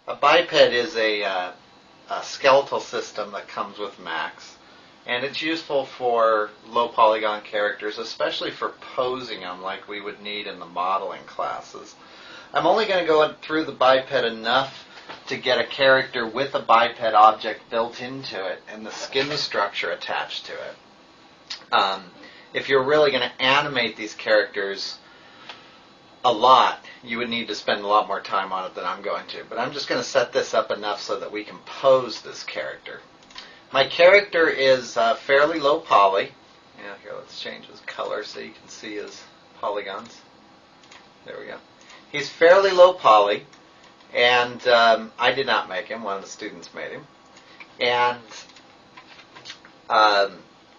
A biped is a skeletal system that comes with Max, and it's useful for low polygon characters, especially for posing them like we would need in the modeling classes. I'm only going to go through the biped enough to get a character with a biped object built into it and the skin structure attached to it. If you're really going to animate these characters a lot, you would need to spend a lot more time on it than I'm going to. But I'm just going to set this up enough so that we can pose this character. My character is fairly low poly. Here, let's change his color so you can see his polygons. There we go. He's fairly low poly, and I did not make him. One of the students made him. And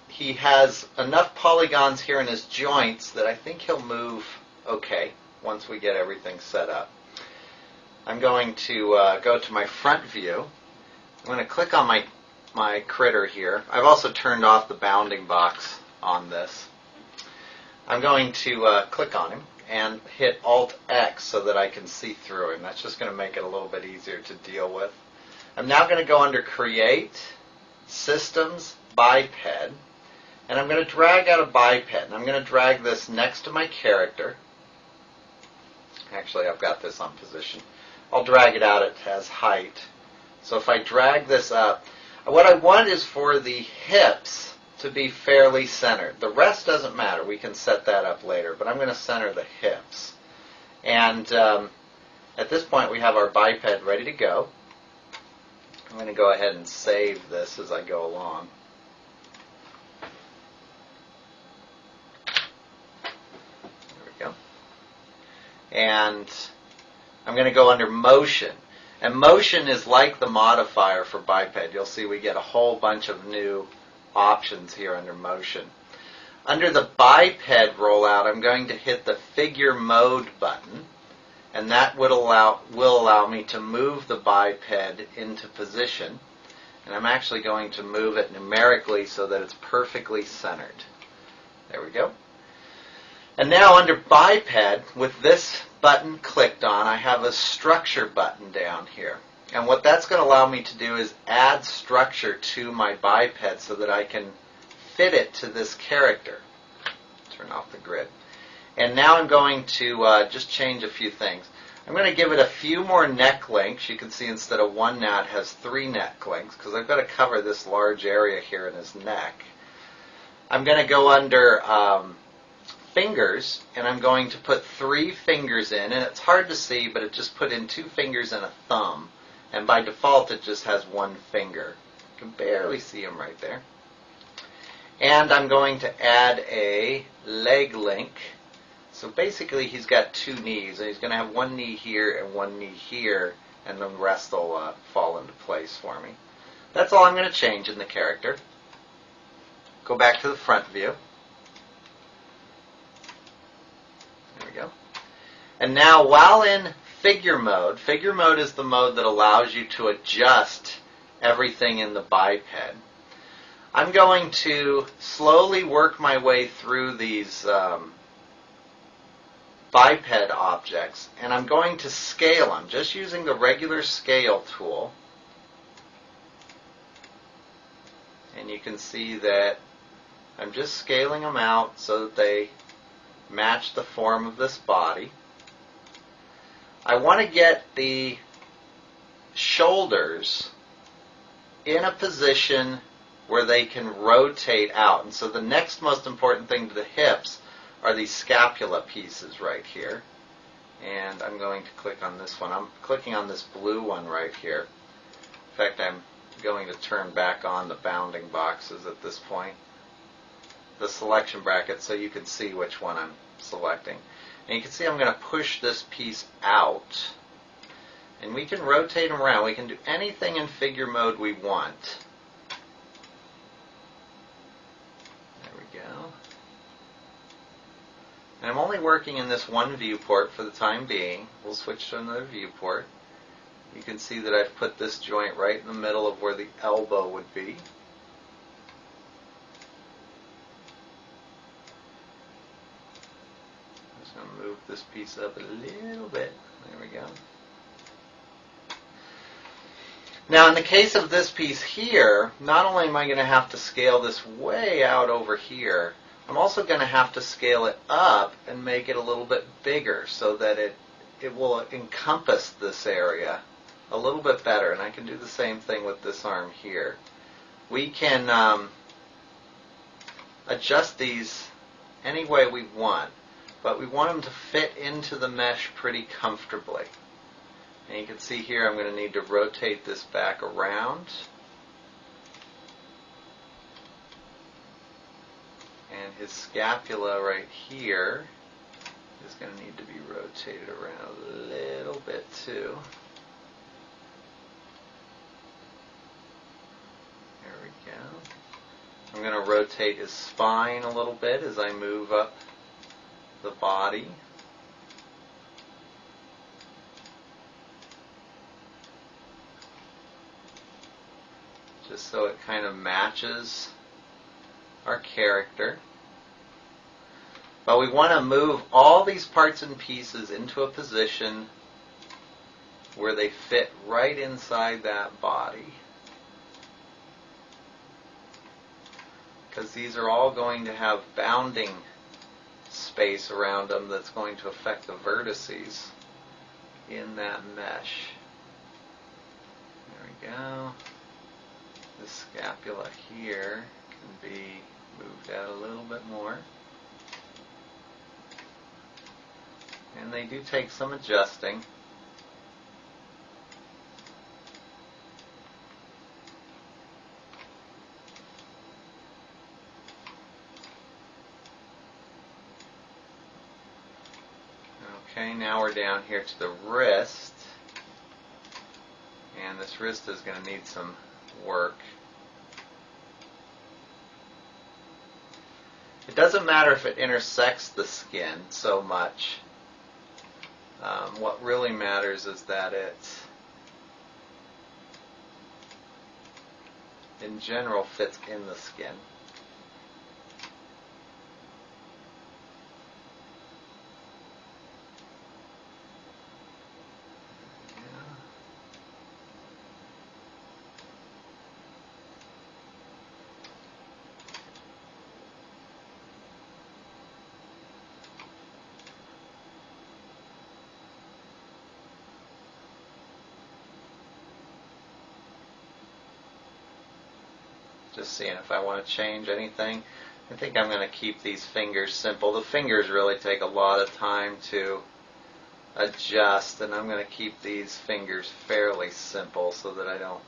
he has enough polygons here in his joints that I think he'll move okay once we get everything set up. I'm going to go to my front view. I'm going to click on my critter here. I've also turned off the bounding box on this. I'm going to click on him and hit Alt-X so that I can see through him. That's just going to make it a little bit easier to deal with. I'm now going to go under Create, Systems, Biped, and I'm going to drag out a biped. And I'm going to drag this next to my character. Actually, I've got this on position. I'll drag it out. It has height. So if I drag this up, what I want is for the hips to be fairly centered. The rest doesn't matter. We can set that up later, but I'm going to center the hips. And at this point, we have our biped ready to go. I'm going to go ahead and save this as I go along. And I'm going to go under Motion. And Motion is like the modifier for biped. You'll see we get a whole bunch of new options here under Motion. Under the biped rollout, I'm going to hit the Figure Mode button, and that will allow me to move the biped into position. And I'm actually going to move it numerically so that it's perfectly centered. There we go. And now under biped, with this button clicked on, I have a structure button down here. And what that's going to allow me to do is add structure to my biped so that I can fit it to this character. Turn off the grid. And now I'm going to just change a few things. I'm going to give it a few more neck links. You can see instead of one now it has 3 neck links because I've got to cover this large area here in his neck. I'm going to go under Fingers, and I'm going to put 3 fingers in, and it's hard to see, but it just put in 2 fingers and a thumb, and by default it just has 1 finger. You can barely see him right there. And I'm going to add a leg link. So basically he's got 2 knees, and he's going to have 1 knee here and 1 knee here, and the rest will fall into place for me. That's all I'm going to change in the character. Go back to the front view. There we go. And now while in figure mode is the mode that allows you to adjust everything in the biped. I'm going to slowly work my way through these biped objects, and I'm going to scale them just using the regular scale tool. And you can see that I'm just scaling them out so that they match the form of this body. I want to get the shoulders in a position where they can rotate out. And so the next most important thing to the hips are these scapula pieces right here. And I'm going to click on this one. I'm clicking on this blue one right here. In fact, I'm going to turn back on the bounding boxes at this point, the selection bracket, so you can see which one I'm selecting. And you can see I'm going to push this piece out, and we can rotate them around. We can do anything in figure mode we want. There we go. And I'm only working in this one viewport for the time being. We'll switch to another viewport. You can see that I've put this joint right in the middle of where the elbow would be. I'm just going to move this piece up a little bit. There we go. Now in the case of this piece here, not only am I going to have to scale this way out over here, I'm also going to have to scale it up and make it a little bit bigger so that it will encompass this area a little bit better. And I can do the same thing with this arm here. We can adjust these any way we want, but we want them to fit into the mesh pretty comfortably. And you can see here I'm going to need to rotate this back around. And his scapula right here is going to need to be rotated around a little bit too. There we go. I'm going to rotate his spine a little bit as I move up the body. Just so it kind of matches our character. But we want to move all these parts and pieces into a position where they fit right inside that body. Because these are all going to have bounding space around them that's going to affect the vertices in that mesh. There we go. The scapula here can be moved out a little bit more. And they do take some adjusting. Okay, now we're down here to the wrist. And this wrist is going to need some work. It doesn't matter if it intersects the skin so much. What really matters is that it, in general, fits in the skin. Just seeing if I want to change anything. I think I'm going to keep these fingers simple. The fingers really take a lot of time to adjust, and I'm going to keep these fingers fairly simple so that I don't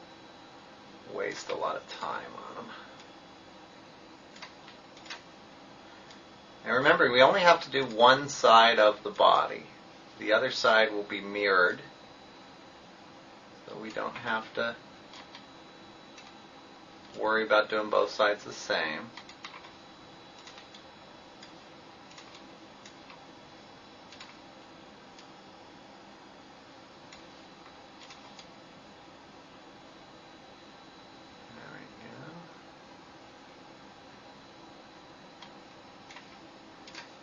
waste a lot of time on them. And remember, we only have to do one side of the body. The other side will be mirrored, so we don't have to worry about doing both sides the same. There we go.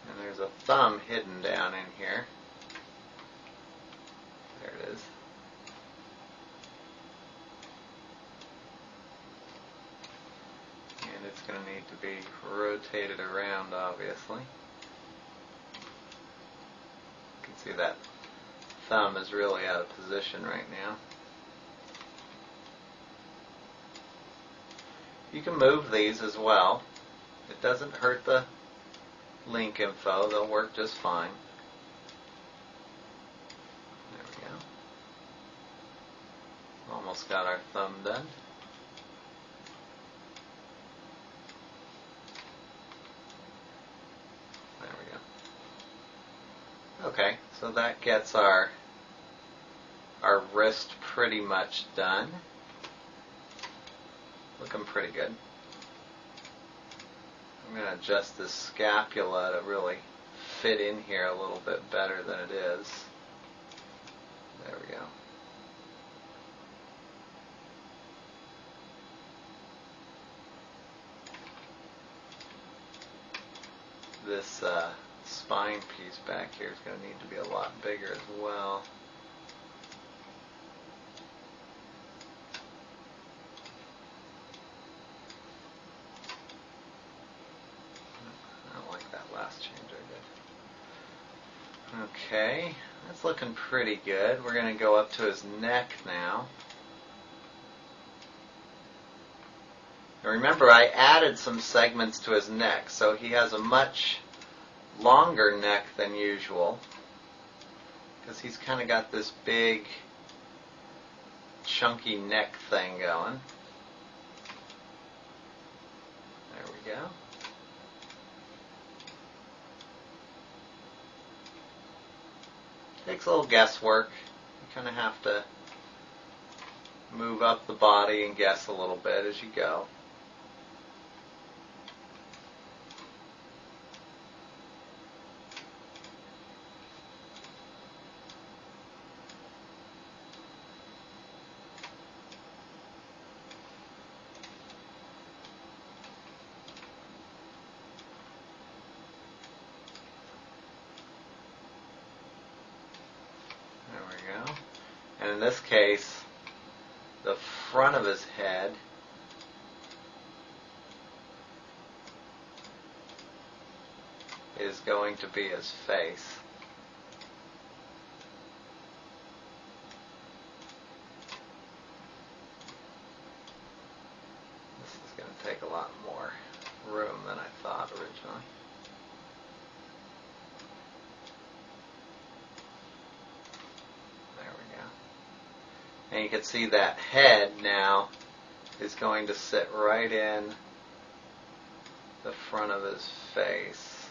And there's a thumb hidden down in here. There it is. It's going to need to be rotated around, obviously. You can see that thumb is really out of position right now. You can move these as well. It doesn't hurt the link info. They'll work just fine. There we go. Almost got our thumb done. Okay, so that gets our wrist pretty much done. Looking pretty good. I'm going to adjust this scapula to really fit in here a little bit better than it is. There we go. This spine piece back here is going to need to be a lot bigger as well. Okay, that's looking pretty good. We're going to go up to his neck now. Now remember, I added some segments to his neck, so he has a much longer neck than usual because he's kind of got this big chunky neck thing going. There we go. Takes a little guesswork. You kind of have to move up the body and guess a little bit as you go. And in this case, the front of his head is going to be his face. This is going to take a lot more room than I thought originally. And you can see that head now is going to sit right in the front of his face.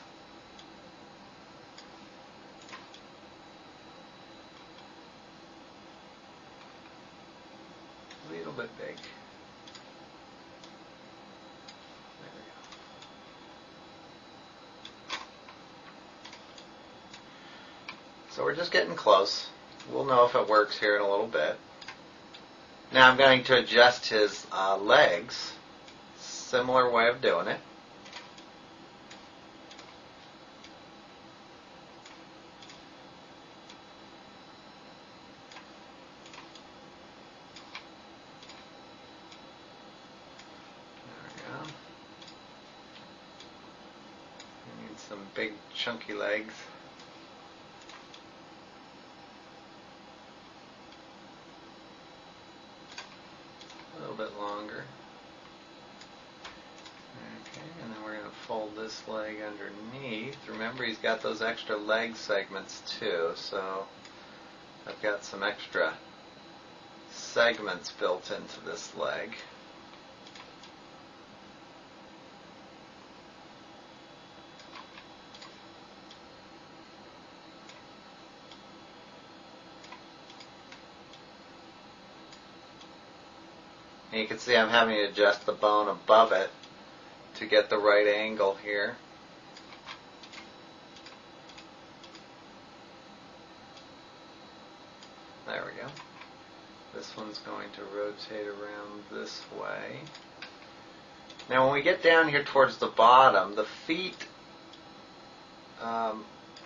A little bit big. There we go. So we're just getting close. We'll know if it works here in a little bit. Now I'm going to adjust his legs. Similar way of doing it. There we go. You need some big chunky legs. A little bit longer. Okay, and then we're going to fold this leg underneath. Remember, he's got those extra leg segments too, so I've got some extra segments built into this leg. And you can see I'm having to adjust the bone above it to get the right angle here. There we go. This one's going to rotate around this way. Now when we get down here towards the bottom, the feet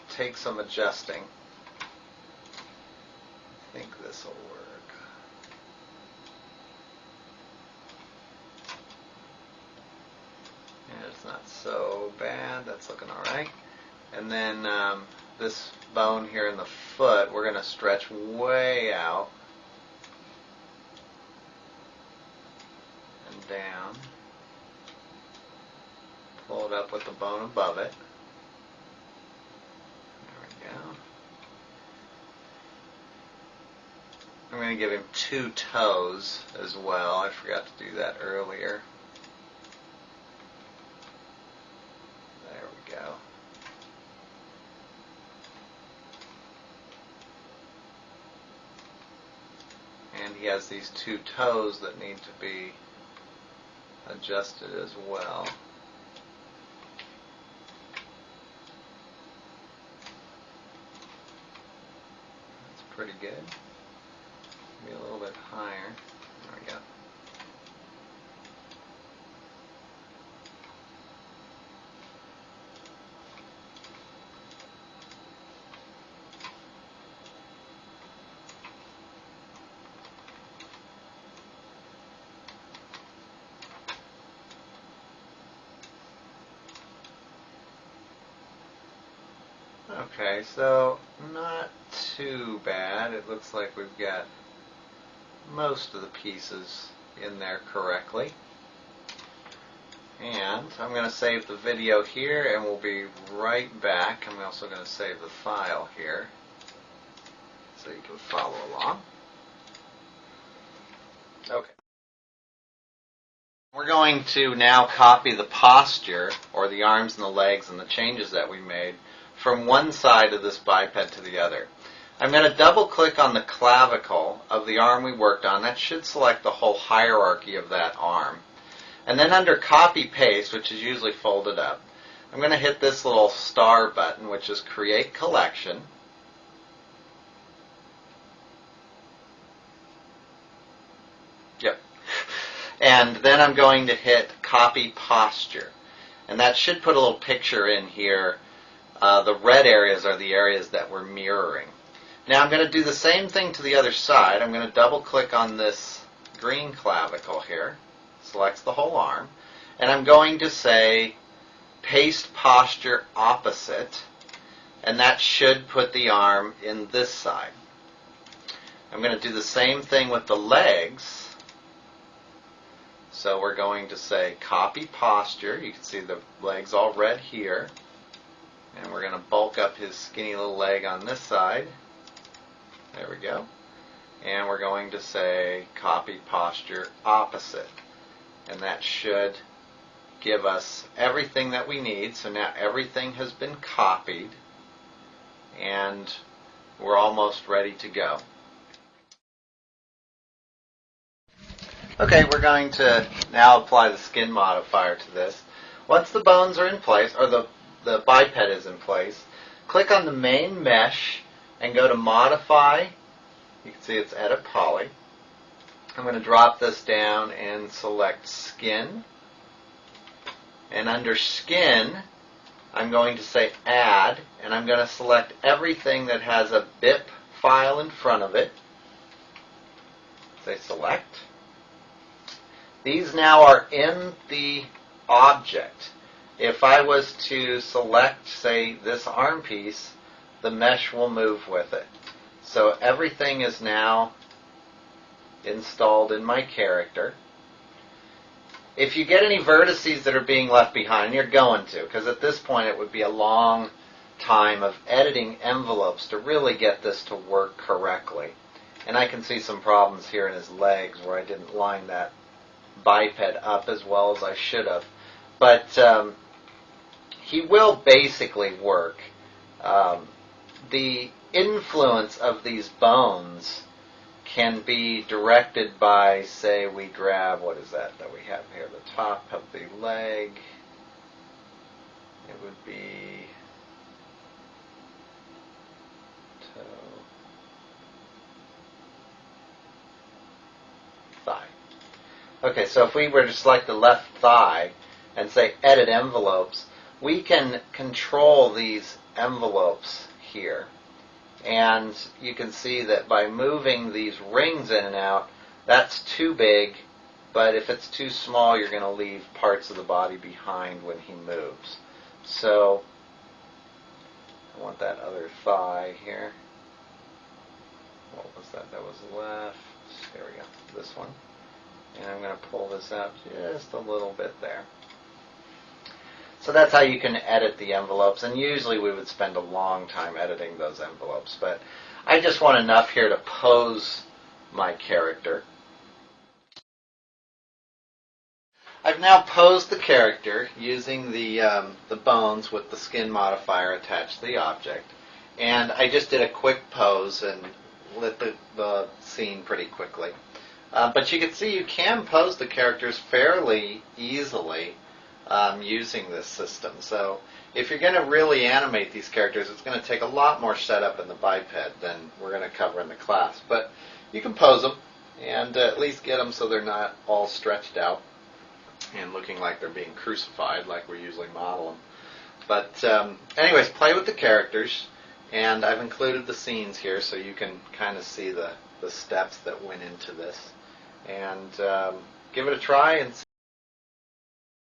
take some adjusting. I think this will work. It's not so bad. That's looking all right. And then this bone here in the foot, we're going to stretch way out and down. Pull it up with the bone above it. There we go. I'm going to give him 2 toes as well. I forgot to do that earlier. Go. And he has these 2 toes that need to be adjusted as well. That's pretty good. Maybe a little bit higher. There we go. Okay, so not too bad. It looks like we've got most of the pieces in there correctly. And I'm going to save the video here and we'll be right back. I'm also going to save the file here so you can follow along. Okay. We're going to now copy the posture, or the arms and the legs and the changes that we made, from one side of this biped to the other. I'm going to double click on the clavicle of the arm we worked on. That should select the whole hierarchy of that arm. And then under copy paste, which is usually folded up, I'm going to hit this little star button, which is create collection. Yep. And then I'm going to hit copy posture. And that should put a little picture in here. The red areas are the areas that we're mirroring. Now I'm going to do the same thing to the other side. I'm going to double click on this green clavicle here. Selects the whole arm. And I'm going to say paste posture opposite. And that should put the arm in this side. I'm going to do the same thing with the legs. So we're going to say copy posture. You can see the legs all red here. And we're going to bulk up his skinny little leg on this side. There we go. And we're going to say copy posture opposite. And that should give us everything that we need. So now everything has been copied. And we're almost ready to go. Okay, we're going to now apply the skin modifier to this. Once the bones are in place, or the biped is in place, click on the main mesh and go to Modify. You can see it's Edit Poly. I'm going to drop this down and select Skin. And under Skin, I'm going to say Add, and I'm going to select everything that has a BIP file in front of it. Say Select. These now are in the object. If I was to select, say, this arm piece, the mesh will move with it. So everything is now installed in my character. If you get any vertices that are being left behind, you're going to, because at this point it would be a long time of editing envelopes to really get this to work correctly. And I can see some problems here in his legs where I didn't line that biped up as well as I should have. But he will basically work. The influence of these bones can be directed by, say, we grab, what is that we have here, the top of the leg. It would be toe, thigh. Okay, so if we were to select the left thigh and say Edit Envelopes, we can control these envelopes here. And you can see that by moving these rings in and out, that's too big, but if it's too small, you're going to leave parts of the body behind when he moves. So I want that other thigh here. What was that? That was left. There we go. This one. And I'm going to pull this out just a little bit there. So that's how you can edit the envelopes, and usually we would spend a long time editing those envelopes, but I just want enough here to pose my character. I've now posed the character using the bones with the skin modifier attached to the object, and I just did a quick pose and lit the scene pretty quickly. But you can see you can pose the characters fairly easily using this system. So if you're going to really animate these characters, it's going to take a lot more setup in the biped than we're going to cover in the class. But you can pose them and at least get them so they're not all stretched out and looking like they're being crucified like we usually model them. But anyways, play with the characters, and I've included the scenes here so you can kind of see the steps that went into this. And give it a try and see.